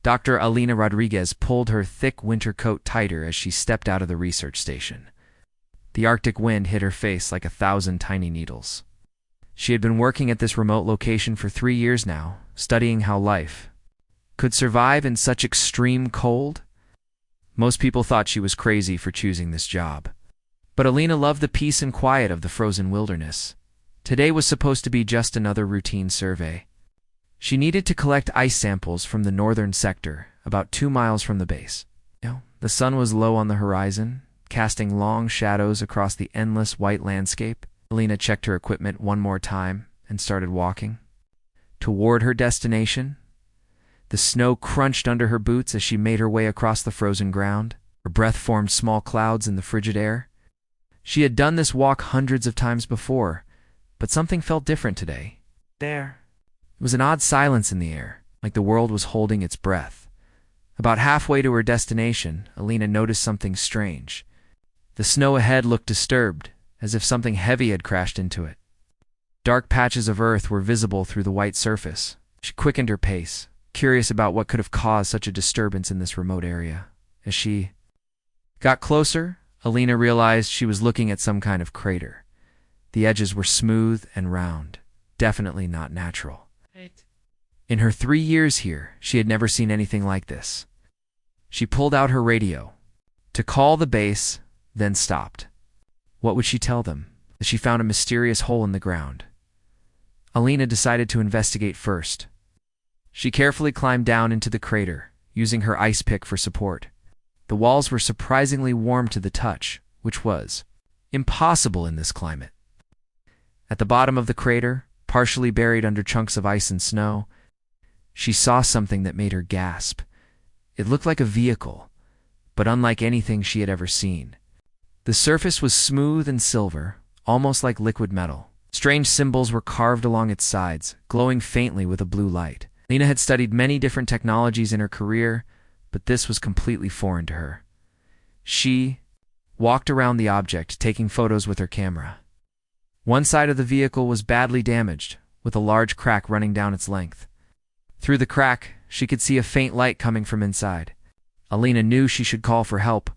Dr. Alina Rodriguez pulled her thick winter coat tighter as she stepped out of the research station. The Arctic wind hit her face like 1,000 tiny needles. She had been working at this remote location for 3 years now, studying how life could survive in such extreme cold. Most people thought she was crazy for choosing this job. But Alina loved the peace and quiet of the frozen wilderness. Today was supposed to be just another routine survey. She needed to collect ice samples from the northern sector, about 2 miles from the base. The sun was low on the horizon, casting long shadows across the endless white landscape. Alina checked her equipment one more time and started walking toward her destination. The snow crunched under her boots as she made her way across the frozen ground. Her breath formed small clouds in the frigid air. She had done this walk hundreds of times before, but something felt different today. There was an odd silence in the air, like the world was holding its breath. About halfway to her destination, Alina noticed something strange. The snow ahead looked disturbed, as if something heavy had crashed into it. Dark patches of earth were visible through the white surface. She quickened her pace, curious about what could have caused such a disturbance in this remote area. As she got closer, Alina realized she was looking at some kind of crater. The edges were smooth and round, definitely not natural. In her 3 years here, she had never seen anything like this. She pulled out her radio to call the base, then stopped. What would she tell them? That she found a mysterious hole in the ground. Alina decided to investigate first. She carefully climbed down into the crater, using her ice pick for support. The walls were surprisingly warm to the touch, which was impossible in this climate. At the bottom of the crater, partially buried under chunks of ice and snow, she saw something that made her gasp. It looked like a vehicle, but unlike anything she had ever seen. The surface was smooth and silver, almost like liquid metal. Strange symbols were carved along its sides, glowing faintly with a blue light. Alina had studied many different technologies in her career, but this was completely foreign to her. She walked around the object, taking photos with her camera. One side of the vehicle was badly damaged, with a large crack running down its length. Through the crack, she could see a faint light coming from inside. Alina knew she should call for help,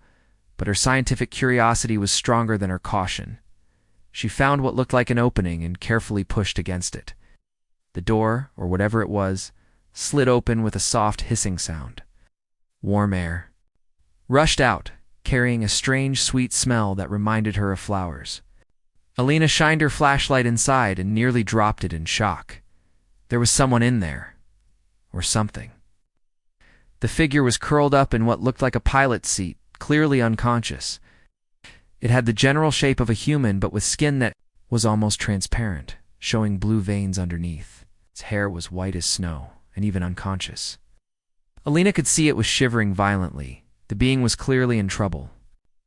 but her scientific curiosity was stronger than her caution. She found what looked like an opening and carefully pushed against it. The door, or whatever it was, slid open with a soft hissing sound. Warm air rushed out, carrying a strange sweet smell that reminded her of flowers. Alina shined her flashlight inside and nearly dropped it in shock. There was someone in there. Or something. The figure was curled up in what looked like a pilot's seat, clearly unconscious. It had the general shape of a human, but with skin that was almost transparent, showing blue veins underneath. Its hair was white as snow, and even unconscious. Alina could see it was shivering violently. The being was clearly in trouble.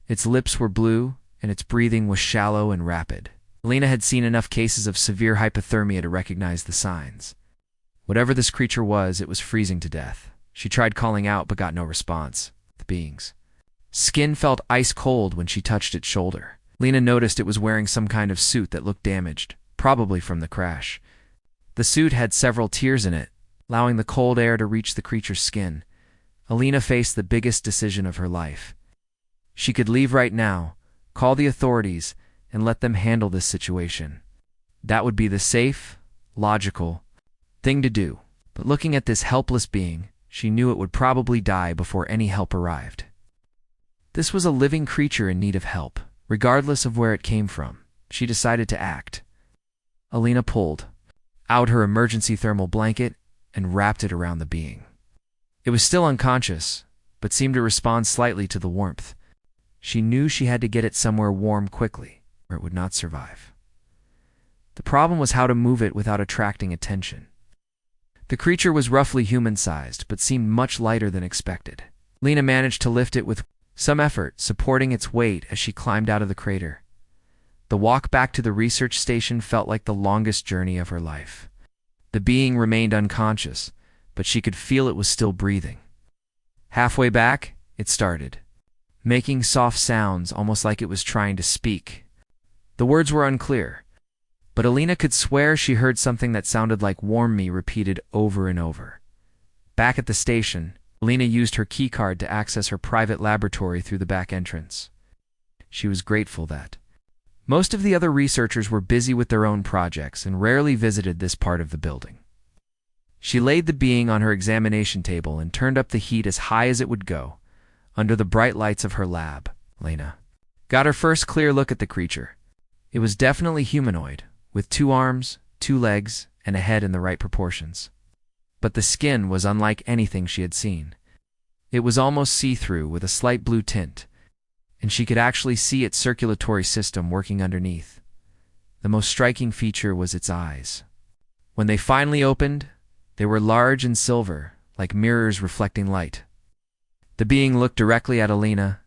Its lips were blue, and its breathing was shallow and rapid. Alina had seen enough cases of severe hypothermia to recognize the signs. Whatever this creature was, it was freezing to death. She tried calling out, but got no response. The being's skin felt ice cold when she touched its shoulder. Alina noticed it was wearing some kind of suit that looked damaged, probably from the crash. The suit had several tears in it, allowing the cold air to reach the creature's skin. Alina faced the biggest decision of her life. She could leave right now, call the authorities, and let them handle this situation. That would be the safe, logical thing to do. But looking at this helpless being, she knew it would probably die before any help arrived. This was a living creature in need of help, regardless of where it came from. She decided to act. Alina pulled out her emergency thermal blanket and wrapped it around the being. It was still unconscious, but seemed to respond slightly to the warmth. She knew she had to get it somewhere warm quickly, or it would not survive. The problem was how to move it without attracting attention. The creature was roughly human-sized, but seemed much lighter than expected. Alina managed to lift it with some effort, supporting its weight as she climbed out of the crater. The walk back to the research station felt like the longest journey of her life. The being remained unconscious, but she could feel it was still breathing. Halfway back, it started, making soft sounds almost like it was trying to speak. The words were unclear, but Alina could swear she heard something that sounded like "warm me" repeated over and over. Back at the station, Alina used her keycard to access her private laboratory through the back entrance. She was grateful that most of the other researchers were busy with their own projects and rarely visited this part of the building. She laid the being on her examination table and turned up the heat as high as it would go, under the bright lights of her lab. Alina got her first clear look at the creature. It was definitely humanoid, with 2 arms, 2 legs, and a head in the right proportions. But the skin was unlike anything she had seen. It was almost see-through with a slight blue tint, and she could actually see its circulatory system working underneath. The most striking feature was its eyes. When they finally opened, they were large and silver, like mirrors reflecting light. The being looked directly at Alina,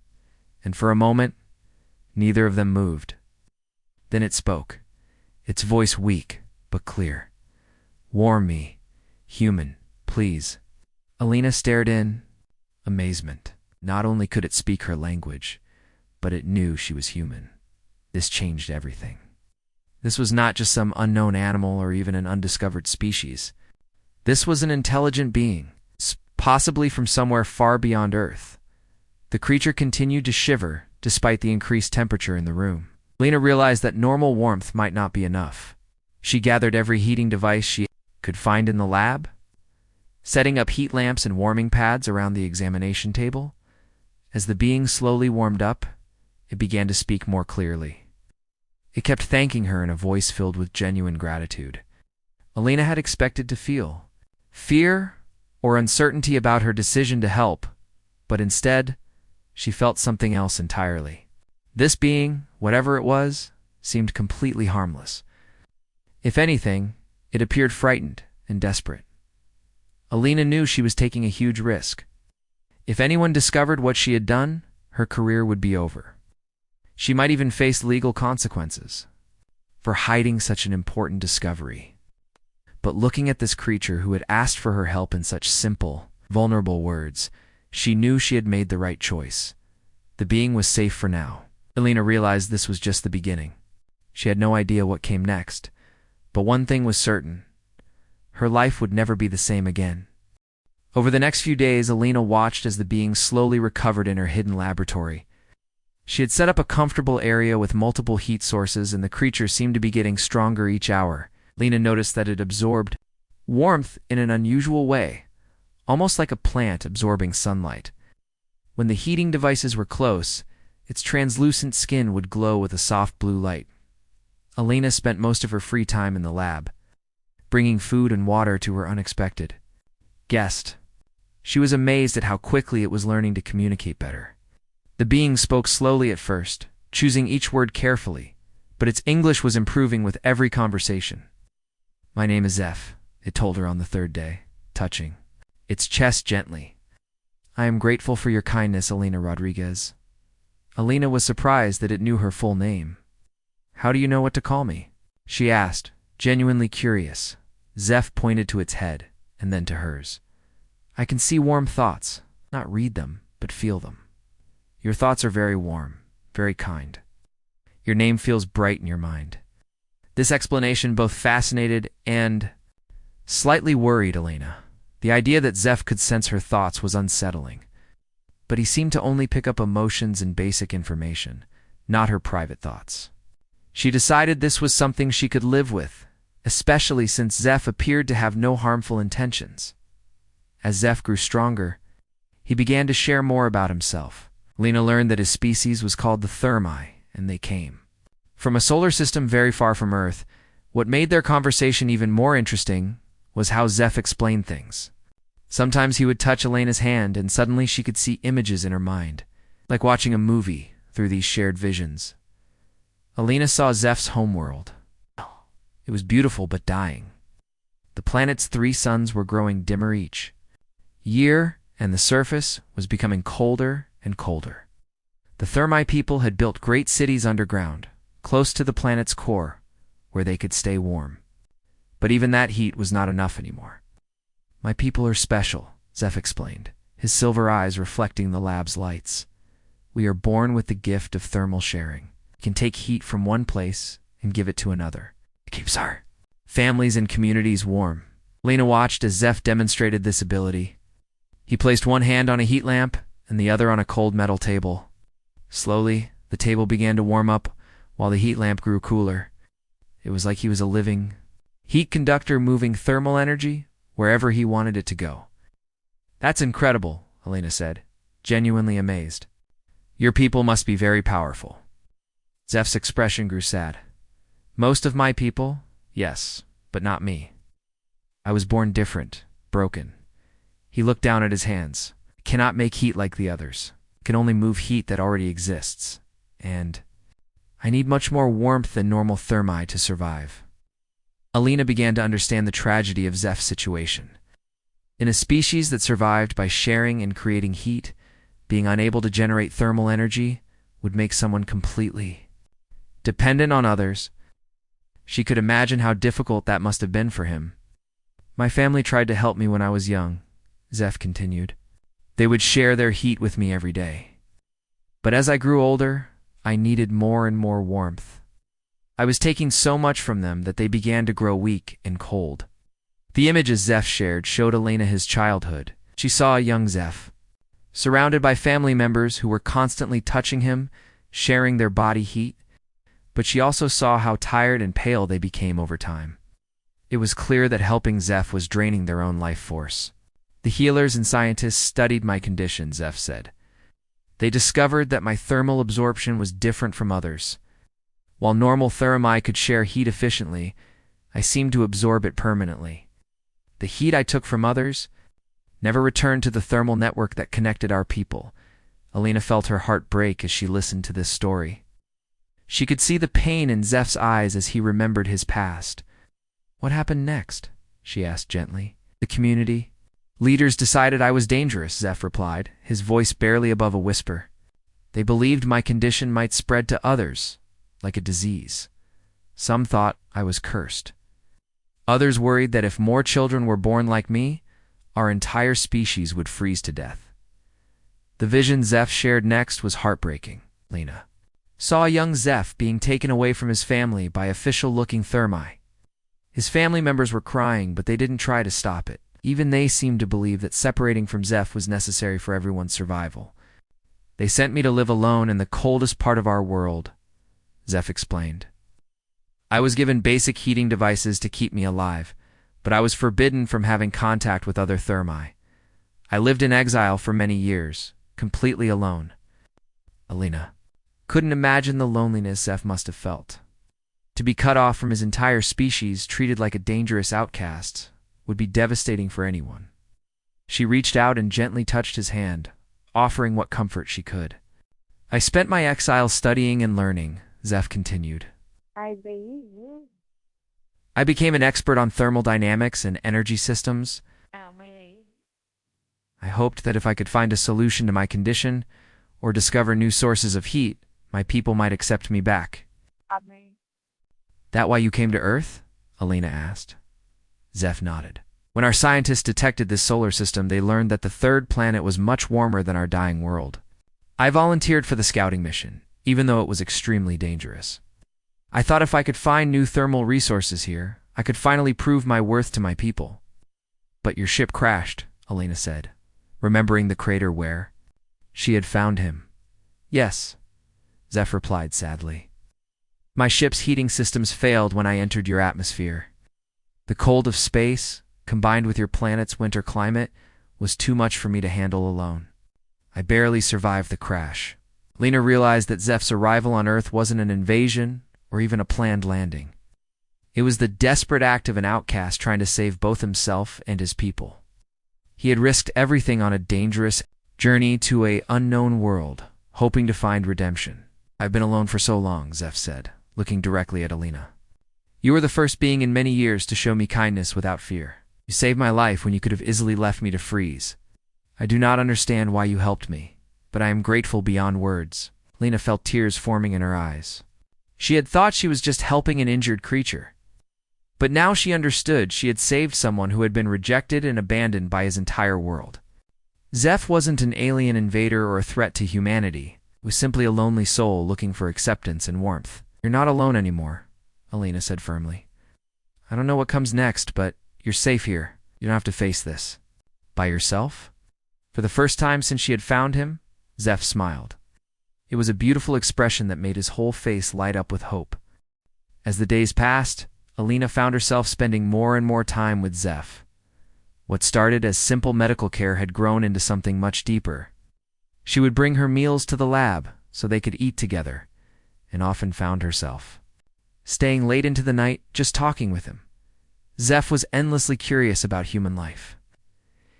and for a moment, neither of them moved. Then it spoke, its voice weak but clear. "Warm me, human, please." Alina stared in amazement. Not only could it speak her language, but it knew she was human. This changed everything. This was not just some unknown animal or even an undiscovered species. This was an intelligent being, possibly from somewhere far beyond Earth. The creature continued to shiver despite the increased temperature in the room. Alina realized that normal warmth might not be enough. She gathered every heating device she could find in the lab, setting up heat lamps and warming pads around the examination table. As the being slowly warmed up, it began to speak more clearly. It kept thanking her in a voice filled with genuine gratitude. Alina had expected to feel fear or uncertainty about her decision to help, but instead, she felt something else entirely. This being, whatever it was, seemed completely harmless. If anything, it appeared frightened and desperate. Alina knew she was taking a huge risk. If anyone discovered what she had done, her career would be over. She might even face legal consequences for hiding such an important discovery. But looking at this creature who had asked for her help in such simple, vulnerable words, she knew she had made the right choice. The being was safe for now. Alina realized this was just the beginning. She had no idea what came next, but one thing was certain. Her life would never be the same again. Over the next few days, Alina watched as the being slowly recovered in her hidden laboratory. She had set up a comfortable area with multiple heat sources, and the creature seemed to be getting stronger each hour. Alina noticed that it absorbed warmth in an unusual way, almost like a plant absorbing sunlight. When the heating devices were close, its translucent skin would glow with a soft blue light. Alina spent most of her free time in the lab, bringing food and water to her unexpected guest. She was amazed at how quickly it was learning to communicate better. The being spoke slowly at first, choosing each word carefully, but its English was improving with every conversation. "My name is Zef," it told her on the 3rd day, touching its chest gently. "I am grateful for your kindness, Alina Rodriguez." Alina was surprised that it knew her full name. "How do you know what to call me?" she asked, genuinely curious. Zef pointed to its head, and then to hers. "I can see warm thoughts, not read them, but feel them. Your thoughts are very warm, very kind. Your name feels bright in your mind." This explanation both fascinated and slightly worried Alina. The idea that Zef could sense her thoughts was unsettling. But he seemed to only pick up emotions and basic information, not her private thoughts. She decided this was something she could live with, especially since Zef appeared to have no harmful intentions. As Zef grew stronger, he began to share more about himself. Alina learned that his species was called the Thermi, and they came from a solar system very far from Earth. What made their conversation even more interesting was how Zef explained things. Sometimes he would touch Alina's hand, and suddenly she could see images in her mind, like watching a movie through these shared visions. Alina saw Zef's homeworld. It was beautiful but dying. The planet's 3 suns were growing dimmer each year, and the surface was becoming colder and colder. The Thermi people had built great cities underground, close to the planet's core, where they could stay warm. But even that heat was not enough anymore. "My people are special," Zef explained, his silver eyes reflecting the lab's lights. "We are born with the gift of thermal sharing. We can take heat from one place and give it to another. It keeps our families and communities warm." Alina watched as Zef demonstrated this ability. He placed one hand on a heat lamp and the other on a cold metal table. Slowly, the table began to warm up while the heat lamp grew cooler. It was like he was a living heat conductor moving thermal energy wherever he wanted it to go. "That's incredible," Elena said, genuinely amazed. "Your people must be very powerful." Zeph's expression grew sad. "Most of my people, yes, but not me. I was born different, broken." He looked down at his hands. "I cannot make heat like the others. I can only move heat that already exists. And I need much more warmth than normal thermi to survive." Alina began to understand the tragedy of Zeph's situation. In a species that survived by sharing and creating heat, being unable to generate thermal energy would make someone completely dependent on others. She could imagine how difficult that must have been for him. "My family tried to help me when I was young," Zeph continued. "They would share their heat with me every day. But as I grew older, I needed more and more warmth. I was taking so much from them that they began to grow weak and cold." The images Zeph shared showed Elena his childhood. She saw a young Zeph, surrounded by family members who were constantly touching him, sharing their body heat, but she also saw how tired and pale they became over time. It was clear that helping Zeph was draining their own life force. "The healers and scientists studied my condition," Zeph said. "They discovered that my thermal absorption was different from others. While normal thermi could share heat efficiently, I seemed to absorb it permanently. The heat I took from others never returned to the thermal network that connected our people." Alina felt her heart break as she listened to this story. She could see the pain in Zeph's eyes as he remembered his past. "What happened next?" she asked gently. "The community leaders decided I was dangerous," Zeph replied, his voice barely above a whisper. "They believed my condition might spread to others, like a disease. Some thought I was cursed. Others worried that if more children were born like me, our entire species would freeze to death." The vision Zeph shared next was heartbreaking. Lena saw a young Zeph being taken away from his family by official-looking thermi. His family members were crying, but they didn't try to stop it. Even they seemed to believe that separating from Zeph was necessary for everyone's survival. "They sent me to live alone in the coldest part of our world," Zeph explained. "I was given basic heating devices to keep me alive, but I was forbidden from having contact with other thermi. I lived in exile for many years, completely alone." Alina couldn't imagine the loneliness Zeph must have felt. To be cut off from his entire species, treated like a dangerous outcast, would be devastating for anyone. She reached out and gently touched his hand, offering what comfort she could. "I spent my exile studying and learning," Zeph continued. "I became an expert on thermal dynamics and energy systems. I hoped that if I could find a solution to my condition or discover new sources of heat, my people might accept me back." "That why you came to Earth?" Alina asked. Zeph nodded. "When our scientists detected this solar system, they learned that the third planet was much warmer than our dying world. I volunteered for the scouting mission, even though it was extremely dangerous. I thought if I could find new thermal resources here, I could finally prove my worth to my people." "But your ship crashed," Elena said, remembering the crater where she had found him. "Yes," Zeph replied sadly. "My ship's heating systems failed when I entered your atmosphere. The cold of space, combined with your planet's winter climate, was too much for me to handle alone. I barely survived the crash." Lena realized that Zeph's arrival on Earth wasn't an invasion or even a planned landing. It was the desperate act of an outcast trying to save both himself and his people. He had risked everything on a dangerous journey to an unknown world, hoping to find redemption. "I've been alone for so long," Zeph said, looking directly at Alina. "You were the first being in many years to show me kindness without fear. You saved my life when you could have easily left me to freeze. I do not understand why you helped me, but I am grateful beyond words." Lena felt tears forming in her eyes. She had thought she was just helping an injured creature. But now she understood she had saved someone who had been rejected and abandoned by his entire world. Zeph wasn't an alien invader or a threat to humanity. It was simply a lonely soul looking for acceptance and warmth. "You're not alone anymore," Alina said firmly. "I don't know what comes next, but you're safe here. You don't have to face this by yourself." For the first time since she had found him, Zeph smiled. It was a beautiful expression that made his whole face light up with hope. As the days passed, Alina found herself spending more and more time with Zeph. What started as simple medical care had grown into something much deeper. She would bring her meals to the lab so they could eat together, and often found herself staying late into the night just talking with him. Zeph was endlessly curious about human life.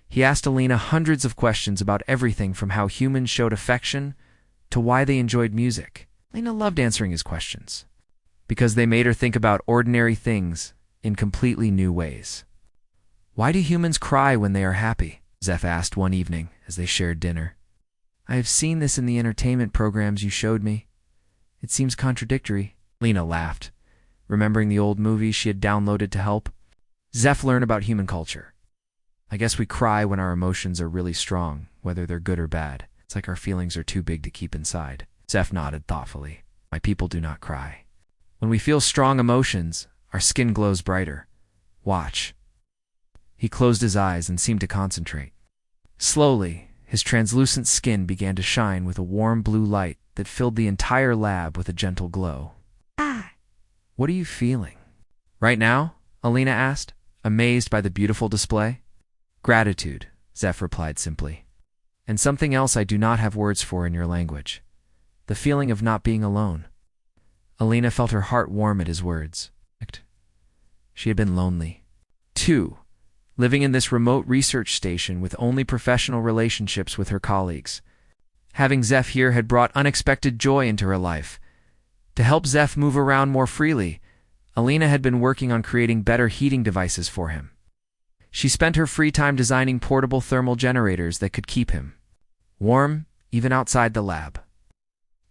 He asked Alina hundreds of questions about everything from how humans showed affection to why they enjoyed music. Alina loved answering his questions, because they made her think about ordinary things in completely new ways. "Why do humans cry when they are happy?" Zeph asked one evening as they shared dinner. "I have seen this in the entertainment programs you showed me. It seems contradictory." Alina laughed, remembering the old movies she had downloaded to help. Zeph learned about human culture. "I guess we cry when our emotions are really strong, whether they're good or bad. It's like our feelings are too big to keep inside." Zeph nodded thoughtfully. "My people do not cry. When we feel strong emotions, our skin glows brighter. Watch." He closed his eyes and seemed to concentrate. Slowly, his translucent skin began to shine with a warm blue light that filled the entire lab with a gentle glow. "What are you feeling?" "Right now?" Alina asked, amazed by the beautiful display. "Gratitude," Zeph replied simply. "And something else I do not have words for in your language. The feeling of not being alone." Alina felt her heart warm at his words. She had been lonely, too, living in this remote research station with only professional relationships with her colleagues. Having Zeph here had brought unexpected joy into her life. To help Zeph move around more freely, Alina had been working on creating better heating devices for him. She spent her free time designing portable thermal generators that could keep him warm, even outside the lab.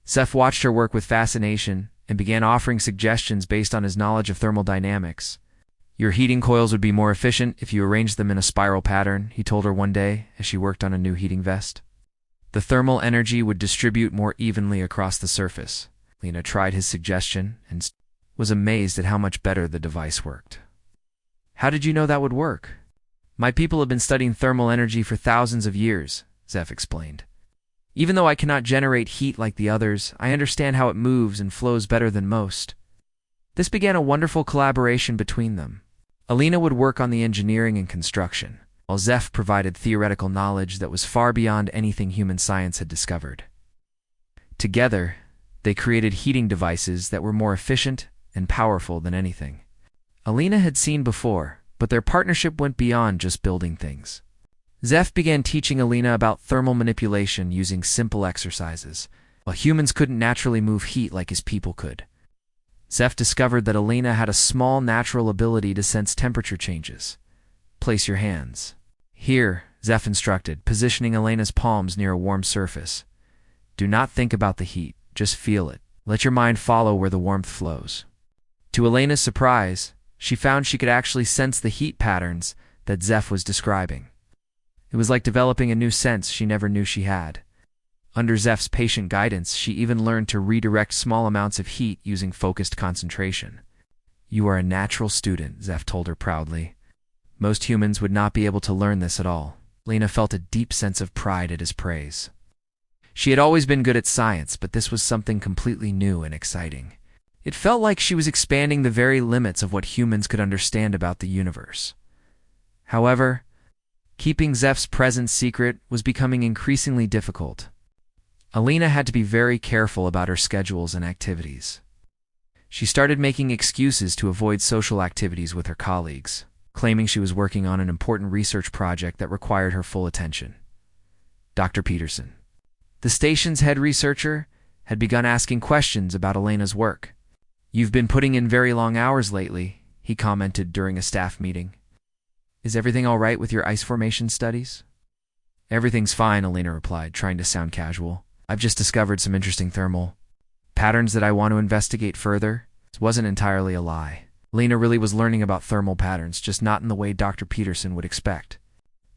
Zeph watched her work with fascination and began offering suggestions based on his knowledge of thermodynamics. "Your heating coils would be more efficient if you arranged them in a spiral pattern," he told her one day as she worked on a new heating vest. "The thermal energy would distribute more evenly across the surface." Alina tried his suggestion and was amazed at how much better the device worked. "How did you know that would work?" "My people have been studying thermal energy for thousands of years," Zeph explained. "Even though I cannot generate heat like the others, I understand how it moves and flows better than most." This began a wonderful collaboration between them. Alina would work on the engineering and construction, while Zeph provided theoretical knowledge that was far beyond anything human science had discovered. Together, they created heating devices that were more efficient and powerful than anything Alina had seen before, but their partnership went beyond just building things. Zeph began teaching Alina about thermal manipulation using simple exercises. While humans couldn't naturally move heat like his people could, Zeph discovered that Alina had a small natural ability to sense temperature changes. "Place your hands here," Zeph instructed, positioning Alina's palms near a warm surface. "Do not think about the heat, just feel it. Let your mind follow where the warmth flows." To Alina's surprise, she found she could actually sense the heat patterns that Zeph was describing. It was like developing a new sense she never knew she had. Under Zeph's patient guidance, she even learned to redirect small amounts of heat using focused concentration. "You are a natural student," Zeph told her proudly. "Most humans would not be able to learn this at all." Alina felt a deep sense of pride at his praise. She had always been good at science, but this was something completely new and exciting. It felt like she was expanding the very limits of what humans could understand about the universe. However, keeping Zeph's presence secret was becoming increasingly difficult. Alina had to be very careful about her schedules and activities. She started making excuses to avoid social activities with her colleagues, claiming she was working on an important research project that required her full attention. Dr. Peterson, the station's head researcher, had begun asking questions about Alina's work. "You've been putting in very long hours lately," he commented during a staff meeting. "Is everything all right with your ice formation studies?" "Everything's fine," Alina replied, trying to sound casual. "I've just discovered some interesting thermal patterns that I want to investigate further." This wasn't entirely a lie. Alina really was learning about thermal patterns, just not in the way Dr. Peterson would expect.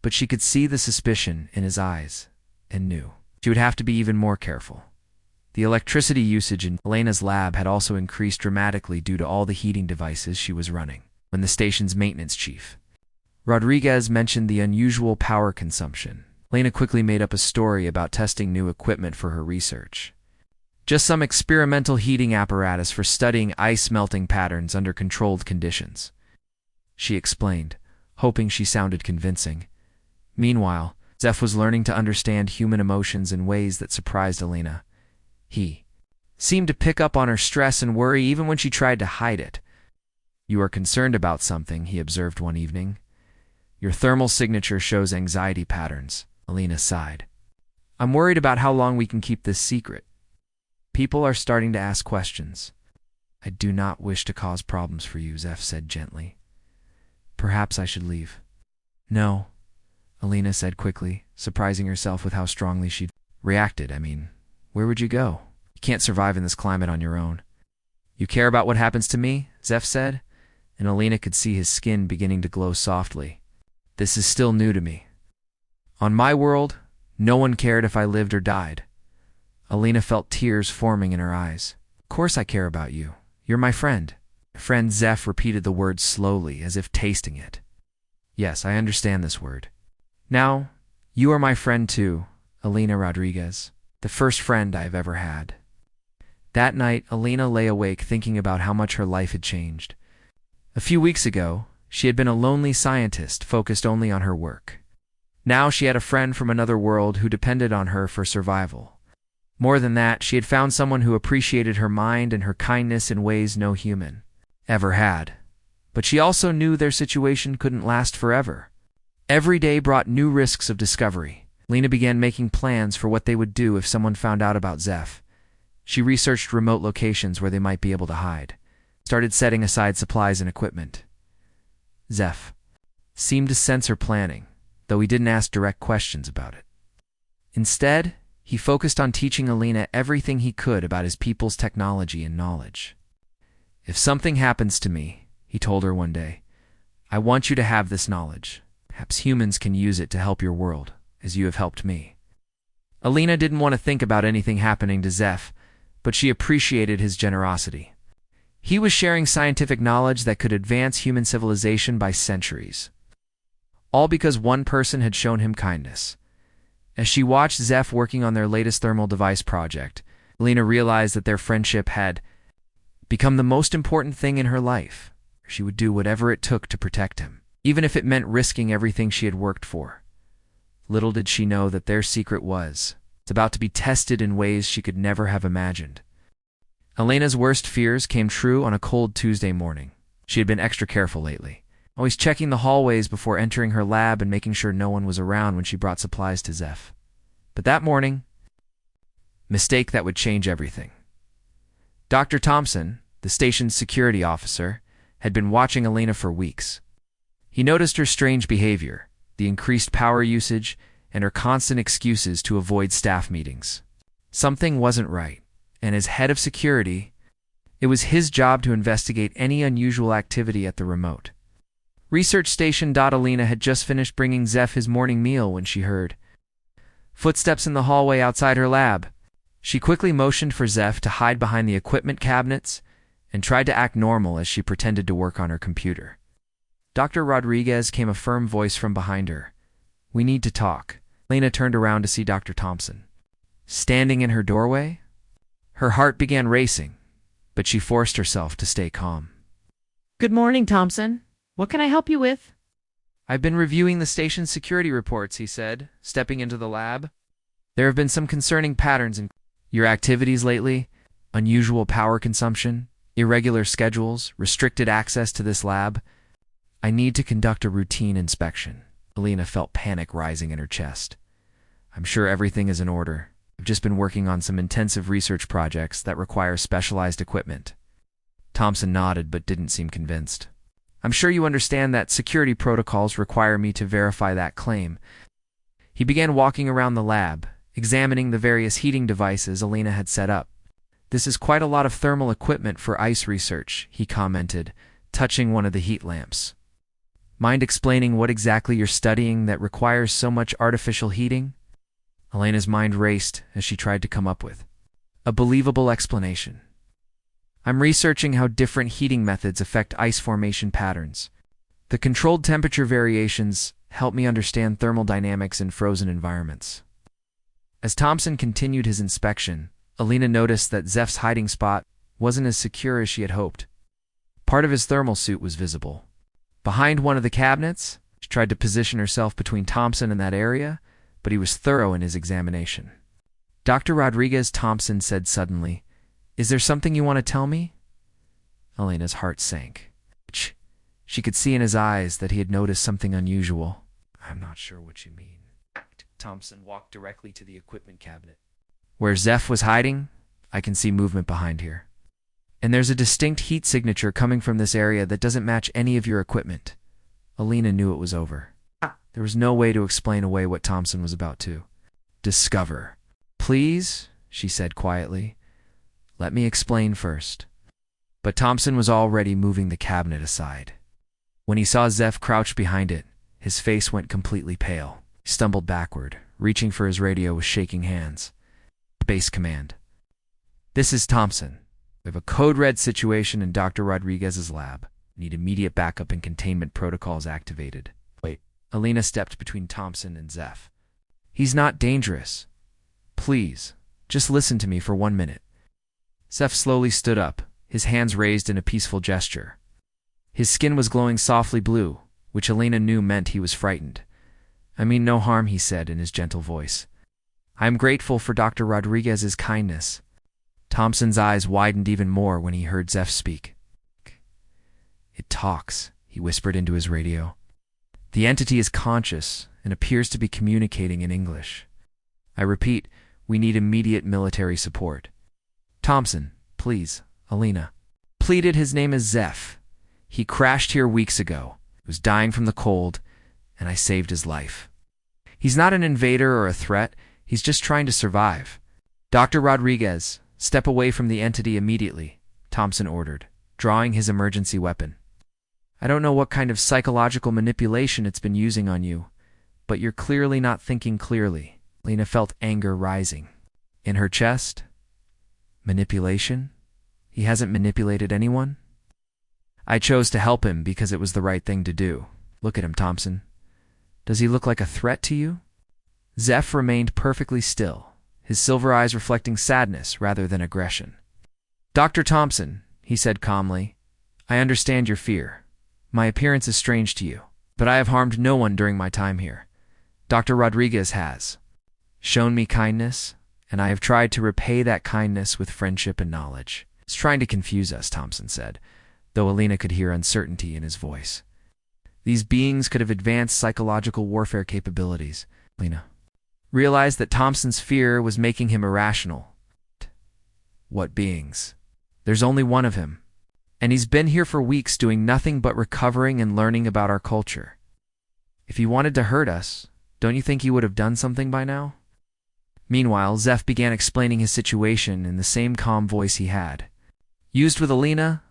But she could see the suspicion in his eyes and knew she would have to be even more careful. The electricity usage in Alina's lab had also increased dramatically due to all the heating devices she was running. When the station's maintenance chief, Rodriguez, mentioned the unusual power consumption, Lena quickly made up a story about testing new equipment for her research. Just some experimental heating apparatus for studying ice melting patterns under controlled conditions, she explained, hoping she sounded convincing. Meanwhile, Zeph was learning to understand human emotions in ways that surprised Alina. He seemed to pick up on her stress and worry even when she tried to hide it. "You are concerned about something," he observed one evening. "Your thermal signature shows anxiety patterns," Alina sighed. "I'm worried about how long we can keep this secret. People are starting to ask questions." "I do not wish to cause problems for you," Zeph said gently. "Perhaps I should leave." "No," Alina said quickly, surprising herself with how strongly she'd reacted. Where would you go? You can't survive in this climate on your own." "You care about what happens to me?" Zeph said, and Alina could see his skin beginning to glow softly. "This is still new to me. On my world, no one cared if I lived or died." Alina felt tears forming in her eyes. "Of course I care about you. You're my friend." "Friend," Zeph repeated the word slowly, as if tasting it. "Yes, I understand this word. Now, you are my friend too, Alina Rodriguez, the first friend I have ever had." That night, Alina lay awake thinking about how much her life had changed. A few weeks ago, she had been a lonely scientist focused only on her work. Now she had a friend from another world who depended on her for survival. More than that, she had found someone who appreciated her mind and her kindness in ways no human ever had. But she also knew their situation couldn't last forever. Every day brought new risks of discovery. Lena began making plans for what they would do if someone found out about Zeph. She researched remote locations where they might be able to hide, started setting aside supplies and equipment. Zeph seemed to sense her planning, though he didn't ask direct questions about it. Instead, he focused on teaching Alina everything he could about his people's technology and knowledge. "If something happens to me," he told her one day, "I want you to have this knowledge. Perhaps humans can use it to help your world, as you have helped me." Alina didn't want to think about anything happening to Zeph, but she appreciated his generosity. He was sharing scientific knowledge that could advance human civilization by centuries. All because one person had shown him kindness. As she watched Zeph working on their latest thermal device project, Alina realized that their friendship had become the most important thing in her life. She would do whatever it took to protect him, even if it meant risking everything she had worked for. Little did she know that their secret was about to be tested in ways she could never have imagined. Alina's worst fears came true on a cold Tuesday morning. She had been extra careful lately, always checking the hallways before entering her lab and making sure no one was around when she brought supplies to Zeph. But that morning, mistake that would change everything. Dr. Thompson, the station's security officer, had been watching Alina for weeks. He noticed her strange behavior, the increased power usage, and her constant excuses to avoid staff meetings. Something wasn't right, and as head of security, it was his job to investigate any unusual activity at the remote. Research Station. Alina had just finished bringing Zeph his morning meal when she heard footsteps in the hallway outside her lab. She quickly motioned for Zeph to hide behind the equipment cabinets and tried to act normal as she pretended to work on her computer. "Dr. Rodriguez," came a firm voice from behind her. "We need to talk." Lena turned around to see Dr. Thompson standing in her doorway. Her heart began racing, but she forced herself to stay calm. "Good morning, Thompson. What can I help you with?" "I've been reviewing the station's security reports," he said, stepping into the lab. "There have been some concerning patterns in your activities lately. Unusual power consumption, irregular schedules, restricted access to this lab. I need to conduct a routine inspection." Alina felt panic rising in her chest. "I'm sure everything is in order. I've just been working on some intensive research projects that require specialized equipment." Thompson nodded but didn't seem convinced. "I'm sure you understand that security protocols require me to verify that claim." He began walking around the lab, examining the various heating devices Alina had set up. "This is quite a lot of thermal equipment for ice research," he commented, touching one of the heat lamps. "Mind explaining what exactly you're studying that requires so much artificial heating?" Alina's mind raced as she tried to come up with a believable explanation. "I'm researching how different heating methods affect ice formation patterns. The controlled temperature variations help me understand thermal dynamics in frozen environments. As Thompson continued his inspection, Alina noticed that Zeph's hiding spot wasn't as secure as she had hoped. Part of his thermal suit was visible. Behind one of the cabinets, she tried to position herself between Thompson and that area, but he was thorough in his examination. "Dr. Rodriguez," Thompson said suddenly, "is there something you want to tell me?" Alina's heart sank. She could see in his eyes that he had noticed something unusual. "I'm not sure what you mean." Thompson walked directly to the equipment cabinet. "Where Zeph was hiding, I can see movement behind here. And there's a distinct heat signature coming from this area that doesn't match any of your equipment." Alina knew it was over. There was no way to explain away what Thompson was about to discover. "Please," she said quietly, "let me explain first." But Thompson was already moving the cabinet aside. When he saw Zeph crouch behind it, his face went completely pale. He stumbled backward, reaching for his radio with shaking hands. Base command. "This is Thompson. We have a code red situation in Dr. Rodriguez's lab. Need immediate backup and containment protocols activated." "Wait." Alina stepped between Thompson and Zeph. "He's not dangerous. Please, just listen to me for 1 minute." Zeph slowly stood up, his hands raised in a peaceful gesture. His skin was glowing softly blue, which Alina knew meant he was frightened. "I mean no harm," he said in his gentle voice. "I am grateful for Dr. Rodriguez's kindness." Thompson's eyes widened even more when he heard Zeph speak. "It talks," he whispered into his radio. "The entity is conscious and appears to be communicating in English. I repeat, we need immediate military support." "Thompson, please," Alina pleaded. "His name is Zeph. He crashed here weeks ago. He was dying from the cold, and I saved his life. He's not an invader or a threat. He's just trying to survive." "Dr. Rodriguez, step away from the entity immediately," Thompson ordered, drawing his emergency weapon. "I don't know what kind of psychological manipulation it's been using on you, but you're clearly not thinking clearly." Alina felt anger rising. In her chest? Manipulation? He hasn't manipulated anyone? "I chose to help him because it was the right thing to do." "Look at him, Thompson. Does he look like a threat to you?" Zeph remained perfectly still, his silver eyes reflecting sadness rather than aggression. "Dr. Thompson," he said calmly, "I understand your fear. My appearance is strange to you, but I have harmed no one during my time here. Dr. Rodriguez has shown me kindness, and I have tried to repay that kindness with friendship and knowledge." "He's trying to confuse us," Thompson said, though Alina could hear uncertainty in his voice. "These beings could have advanced psychological warfare capabilities." Alina realized that Thompson's fear was making him irrational. "What beings? There's only one of him, and he's been here for weeks doing nothing but recovering and learning about our culture. If he wanted to hurt us, don't you think he would have done something by now?" Meanwhile, Zeph began explaining his situation in the same calm voice he had used with Alina.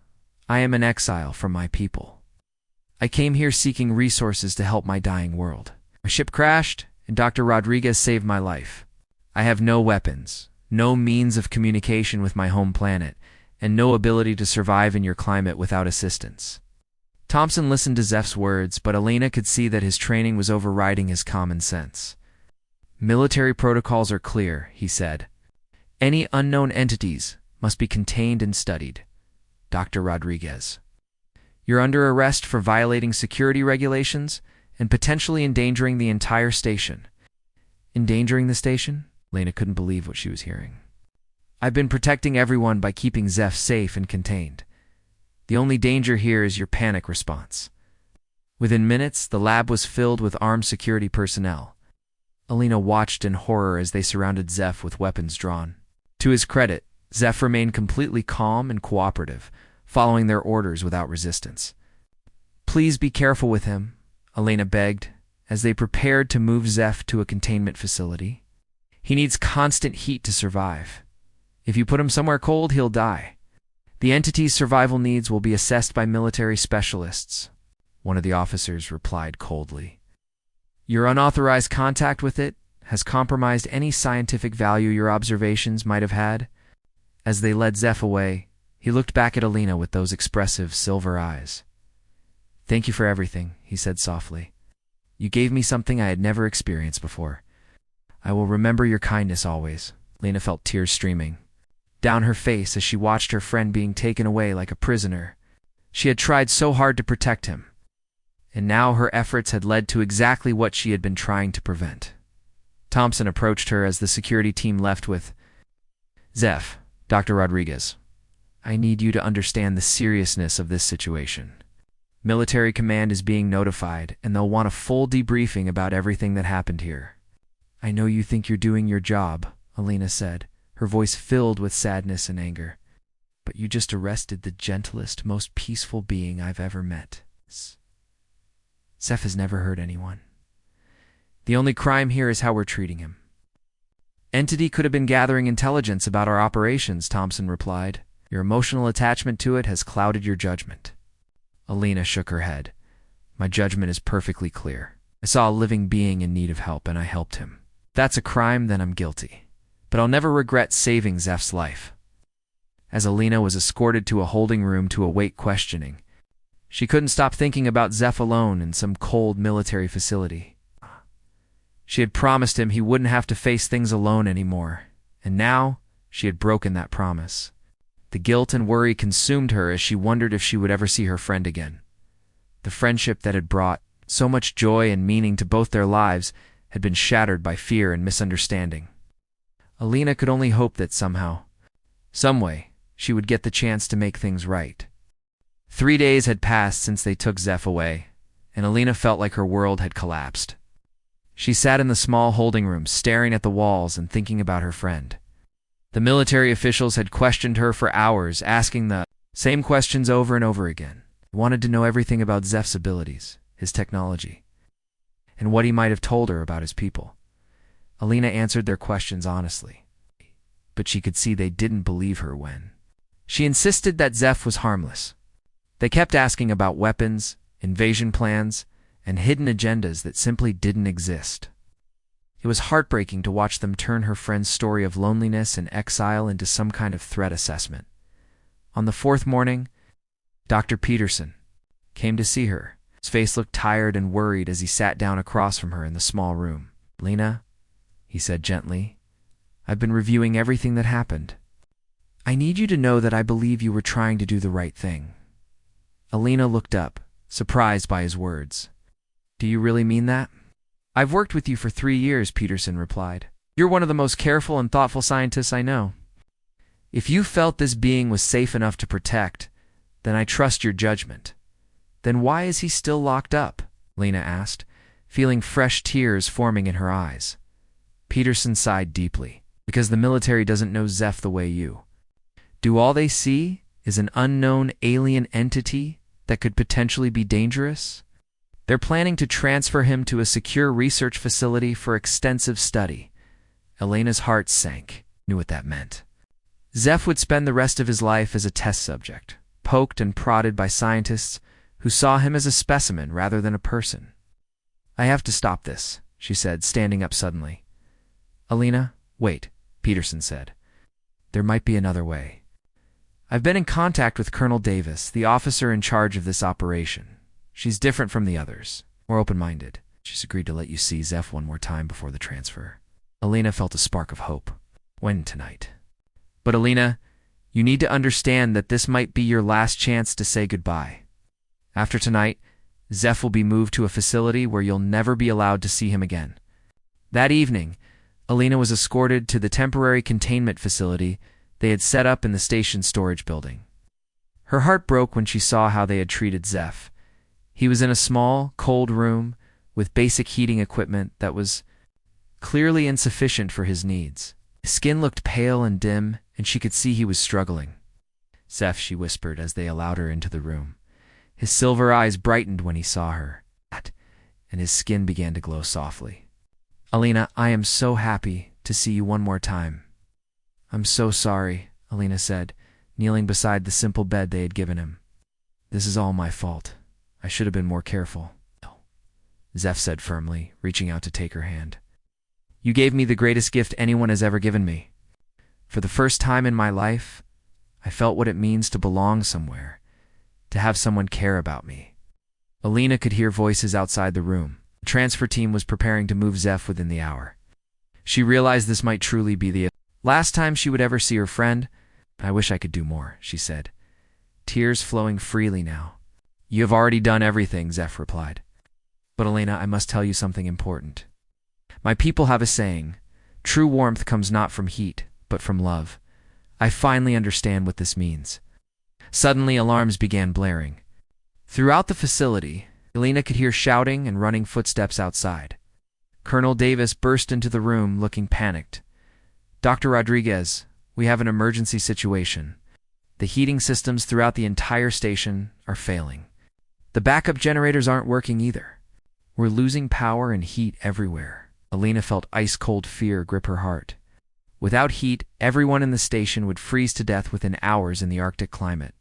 "I am an exile from my people. I came here seeking resources to help my dying world. My ship crashed, and Dr. Rodriguez saved my life. I have no weapons, no means of communication with my home planet, and no ability to survive in your climate without assistance." Thompson listened to Zeph's words, but Alina could see that his training was overriding his common sense. "Military protocols are clear," he said. "Any unknown entities must be contained and studied. Dr. Rodriguez, you're under arrest for violating security regulations and potentially endangering the entire station." "Endangering the station?" Lena couldn't believe what she was hearing. "I've been protecting everyone by keeping Zeph safe and contained. The only danger here is your panic response." Within minutes, the lab was filled with armed security personnel. Alina watched in horror as they surrounded Zeph with weapons drawn. To his credit, Zeph remained completely calm and cooperative, following their orders without resistance. "Please be careful with him," Alina begged, as they prepared to move Zeph to a containment facility. "He needs constant heat to survive. If you put him somewhere cold, he'll die. The entity's survival needs will be assessed by military specialists," one of the officers replied coldly. "Your unauthorized contact with it has compromised any scientific value your observations might have had." As they led Zeph away, he looked back at Alina with those expressive silver eyes. "Thank you for everything," he said softly. You gave me something I had never experienced before. I will remember your kindness always." Lena felt tears streaming down her face as she watched her friend being taken away like a prisoner. She had tried so hard to protect him, and now her efforts had led to exactly what she had been trying to prevent. Thompson approached her as the security team left with, "Zeph, Dr. Rodriguez, I need you to understand the seriousness of this situation. Military command is being notified, and they'll want a full debriefing about everything that happened here." "I know you think you're doing your job," Alina said, her voice filled with sadness and anger. "But you just arrested the gentlest, most peaceful being I've ever met. Zeph has never hurt anyone. The only crime here is how we're treating him." "Entity could have been gathering intelligence about our operations," Thompson replied. "Your emotional attachment to it has clouded your judgment." Alina shook her head. "My judgment is perfectly clear. I saw a living being in need of help, and I helped him. If that's a crime, then I'm guilty. But I'll never regret saving Zeph's life." As Alina was escorted to a holding room to await questioning, she couldn't stop thinking about Zeph alone in some cold military facility. She had promised him he wouldn't have to face things alone anymore, and now she had broken that promise. The guilt and worry consumed her as she wondered if she would ever see her friend again. The friendship that had brought so much joy and meaning to both their lives had been shattered by fear and misunderstanding. Alina could only hope that somehow, someway, she would get the chance to make things right. 3 days had passed since they took Zeph away, and Alina felt like her world had collapsed. She sat in the small holding room, staring at the walls and thinking about her friend. The military officials had questioned her for hours, asking the same questions over and over again. They wanted to know everything about Zeph's abilities, his technology, and what he might have told her about his people. Alina answered their questions honestly, but she could see they didn't believe her when she insisted that Zeph was harmless. They kept asking about weapons, invasion plans, and hidden agendas that simply didn't exist. It was heartbreaking to watch them turn her friend's story of loneliness and exile into some kind of threat assessment. On the 4th morning, Dr. Peterson came to see her. His face looked tired and worried as he sat down across from her in the small room. "Lena," he said gently, "I've been reviewing everything that happened. I need you to know that I believe you were trying to do the right thing." Alina looked up, surprised by his words. "Do you really mean that?" "I've worked with you for 3 years," Peterson replied. "You're one of the most careful and thoughtful scientists I know. If you felt this being was safe enough to protect, then I trust your judgment. Then why is he still locked up?" Lena asked, feeling fresh tears forming in her eyes. Peterson sighed deeply. "Because the military doesn't know Zeph the way you do. All they see is an unknown alien entity that could potentially be dangerous. They're planning to transfer him to a secure research facility for extensive study." Elena's heart sank, knew what that meant. Zeph would spend the rest of his life as a test subject, poked and prodded by scientists who saw him as a specimen rather than a person. "I have to stop this," she said, standing up suddenly. "Alina, wait," Peterson said. "There might be another way. I've been in contact with Colonel Davis, the officer in charge of this operation. She's different from the others, more open-minded. She's agreed to let you see Zeph one more time before the transfer." Alina felt a spark of hope. "When tonight?" "But Alina, you need to understand that this might be your last chance to say goodbye. After tonight, Zeph will be moved to a facility where you'll never be allowed to see him again." That evening, Alina was escorted to the temporary containment facility they had set up in the station's storage building. Her heart broke when she saw how they had treated Zeph. He was in a small, cold room with basic heating equipment that was clearly insufficient for his needs. His skin looked pale and dim, and she could see he was struggling. "Zeph," she whispered as they allowed her into the room. His silver eyes brightened when he saw her, and his skin began to glow softly. "Alina, I am so happy to see you one more time." "I'm so sorry," Alina said, kneeling beside the simple bed they had given him. "This is all my fault. I should have been more careful." "No," Zeph said firmly, reaching out to take her hand. "You gave me the greatest gift anyone has ever given me. For the first time in my life, I felt what it means to belong somewhere, to have someone care about me." Alina could hear voices outside the room. The transfer team was preparing to move Zeph within the hour. She realized this might truly be the last time she would ever see her friend. I wish I could do more, she said, tears flowing freely now. You have already done everything, Zeph replied. But Elena, I must tell you something important. My people have a saying, true warmth comes not from heat, but from love. I finally understand what this means. Suddenly, alarms began blaring. Throughout the facility, Elena could hear shouting and running footsteps outside. Colonel Davis burst into the room looking panicked. Dr. Rodriguez, we have an emergency situation. The heating systems throughout the entire station are failing. The backup generators aren't working either. We're losing power and heat everywhere. Elena felt ice-cold fear grip her heart. Without heat, everyone in the station would freeze to death within hours in the Arctic climate.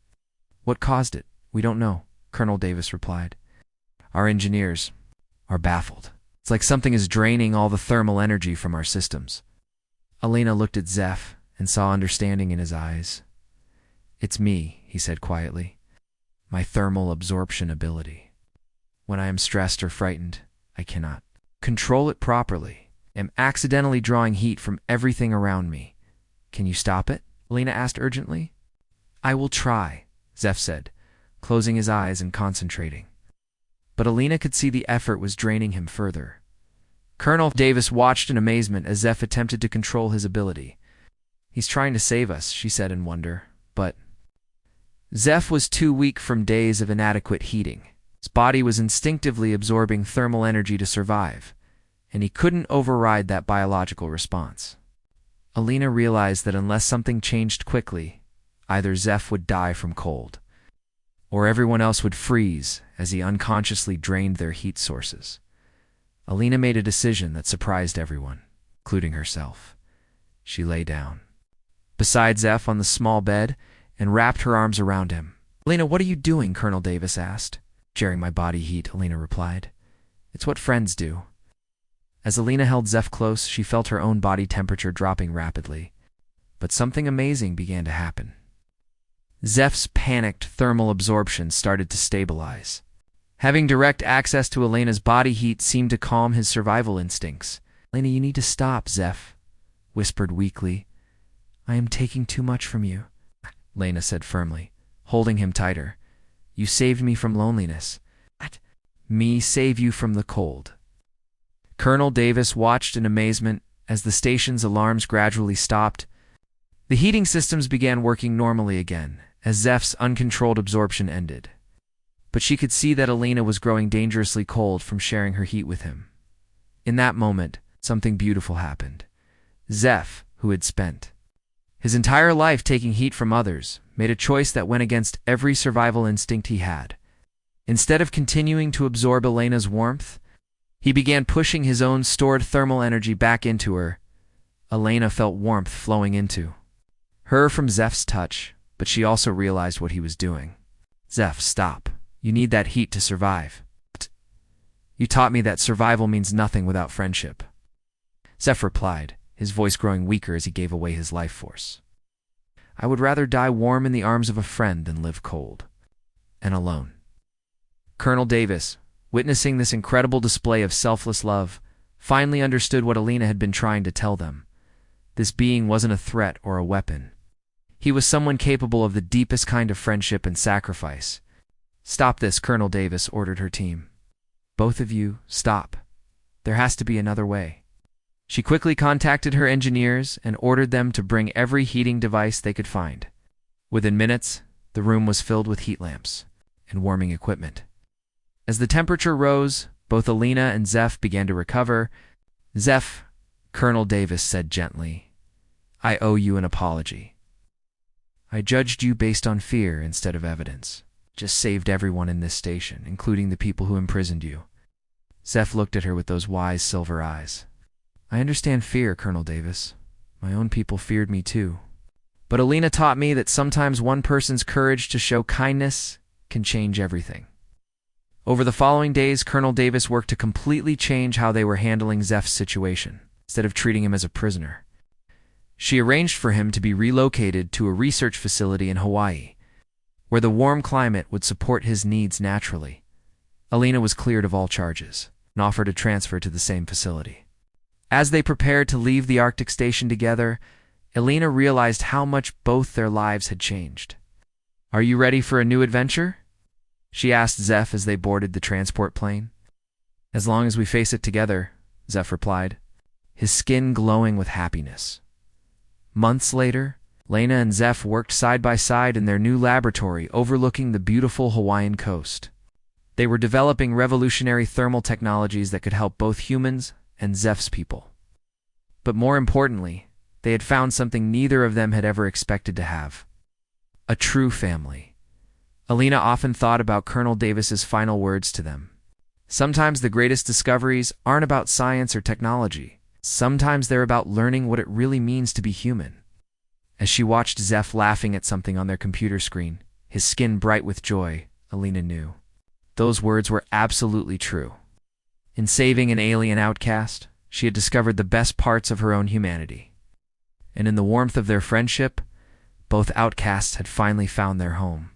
What caused it? We don't know, Colonel Davis replied. Our engineers are baffled. It's like something is draining all the thermal energy from our systems. Elena looked at Zeph and saw understanding in his eyes. It's me, he said quietly. My thermal absorption ability. When I am stressed or frightened, I cannot control it properly. I'm accidentally drawing heat from everything around me. Can you stop it? Elena asked urgently. I will try, Zeph said, closing his eyes and concentrating. But Elena could see the effort was draining him further. Colonel Davis watched in amazement as Zeph attempted to control his ability. He's trying to save us, she said in wonder, but Zeph was too weak from days of inadequate heating. His body was instinctively absorbing thermal energy to survive, and he couldn't override that biological response. Elena realized that unless something changed quickly, either Zeph would die from cold, or everyone else would freeze as he unconsciously drained their heat sources. Elena made a decision that surprised everyone, including herself. She lay down beside Zeph on the small bed and wrapped her arms around him. Elena, what are you doing? Colonel Davis asked. Sharing my body heat, Elena replied. It's what friends do. As Elena held Zeph close, she felt her own body temperature dropping rapidly. But something amazing began to happen. Zeph's panicked thermal absorption started to stabilize. Having direct access to Elena's body heat seemed to calm his survival instincts. Elena, you need to stop, Zeph whispered weakly. I am taking too much from you, Elena said firmly, holding him tighter. You saved me from loneliness. What? Me save you from the cold. Colonel Davis watched in amazement as the station's alarms gradually stopped. The heating systems began working normally again, as Zeph's uncontrolled absorption ended. But she could see that Elena was growing dangerously cold from sharing her heat with him. In that moment, something beautiful happened. Zeph, who had spent his entire life taking heat from others, made a choice that went against every survival instinct he had. Instead of continuing to absorb Elena's warmth, he began pushing his own stored thermal energy back into her. Elena felt warmth flowing into her from Zeph's touch, but she also realized what he was doing. Zeph, stop. You need that heat to survive. You taught me that survival means nothing without friendship. Zeph replied, his voice growing weaker as he gave away his life force. I would rather die warm in the arms of a friend than live cold and alone. Colonel Davis, witnessing this incredible display of selfless love, finally understood what Elena had been trying to tell them. This being wasn't a threat or a weapon. He was someone capable of the deepest kind of friendship and sacrifice. Stop this, Colonel Davis ordered her team. Both of you, stop. There has to be another way. She quickly contacted her engineers and ordered them to bring every heating device they could find. Within minutes, the room was filled with heat lamps and warming equipment. As the temperature rose, both Elena and Zeph began to recover. Zeph, Colonel Davis said gently, I owe you an apology. I judged you based on fear instead of evidence. Just saved everyone in this station, including the people who imprisoned you. Zeph looked at her with those wise silver eyes. I understand fear, Colonel Davis. My own people feared me too. But Elena taught me that sometimes one person's courage to show kindness can change everything. Over the following days, Colonel Davis worked to completely change how they were handling Zeph's situation, instead of treating him as a prisoner. She arranged for him to be relocated to a research facility in Hawaii, where the warm climate would support his needs naturally. Elena was cleared of all charges. and offered a transfer to the same facility. As they prepared to leave the Arctic station together, Elena realized how much both their lives had changed. "Are you ready for a new adventure?" she asked Zeph as they boarded the transport plane. "As long as we face it together," Zeph replied, his skin glowing with happiness. Months later, Lena and Zeph worked side by side in their new laboratory overlooking the beautiful Hawaiian coast. They were developing revolutionary thermal technologies that could help both humans and Zeph's people. But more importantly, they had found something neither of them had ever expected to have: a true family. Alina often thought about Colonel Davis's final words to them. Sometimes the greatest discoveries aren't about science or technology. Sometimes they're about learning what it really means to be human. As she watched Zeph laughing at something on their computer screen, his skin bright with joy, Alina knew those words were absolutely true. In saving an alien outcast, she had discovered the best parts of her own humanity. And in the warmth of their friendship, both outcasts had finally found their home.